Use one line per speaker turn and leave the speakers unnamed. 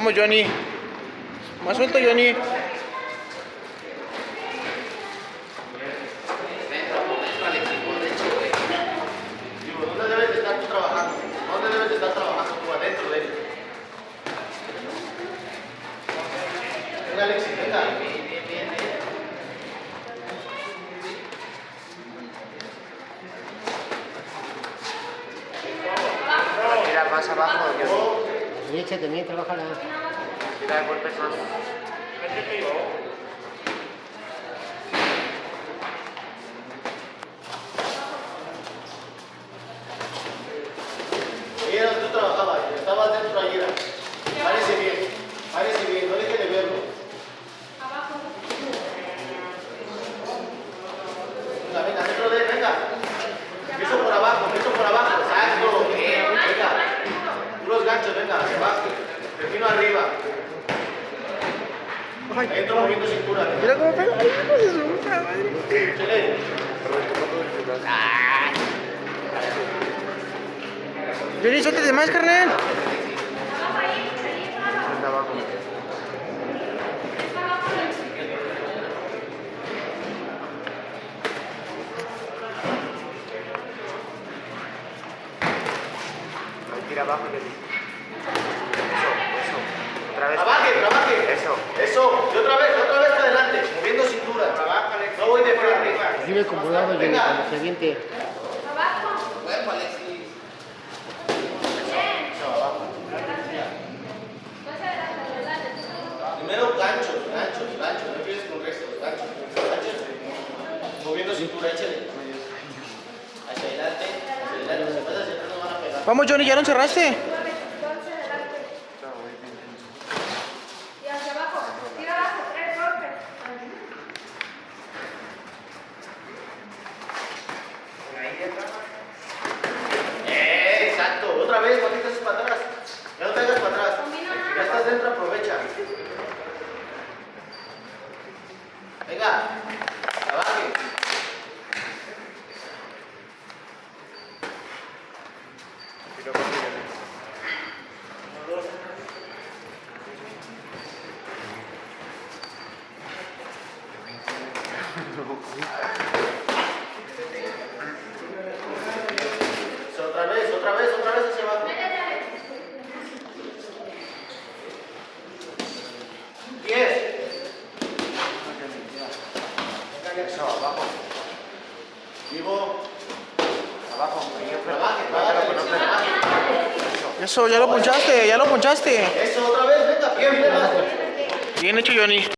Vamos, Johnny. Más suelto, Johnny.
¿Dónde debes de estar tú trabajando? ¿Dónde debes de estar trabajando tú? Adentro de él. Venga, Alexis, venga.
Tira más abajo.
Y échate mientras baja la...
Tira de golpes más.
Ahí era donde tú trabajabas, estabas dentro ayer. Párese bien, no deje de verlo. Venga, dentro de él, venga. Eso por abajo, exacto. Venga, puros ganchos, venga, hacia abajo. Termino arriba. Ahí entro moviendo cintura.
Mira cómo pega. Ay, no se sube, madre.
Chile.
Johnny, suéltate más, carnal.
Suelta abajo. Ahí tira abajo, Johnny. Eso. Otra vez.
Trabaje. Eso. Y otra vez para adelante, moviendo cintura. No voy de frente.
Vive acomodado, Johnny,
Venga.
cuando se aviente.
Primero ganchos, no empieces con restos, ganchos. Moviendo cintura, échale. Hacia adelante, si vas hacia atrás no van a pegar.
Vamos, Johnny, ya lo encerraste.
Y hacia abajo, tira abajo, 3 golpes.
Exacto, otra vez, ¿por qué te haces para atrás? Ya no te hagas para atrás. Ya estás dentro, aprovecha. Venga, trabaje.
Tira abajo, Johnny.
Otra vez hacia abajo. 10.
Eso, abajo.
Vivo.
Abajo.
Trabaje.
Eso, ya lo ponchaste.
Eso, otra vez, venga, bien.
Bien hecho, Johnny.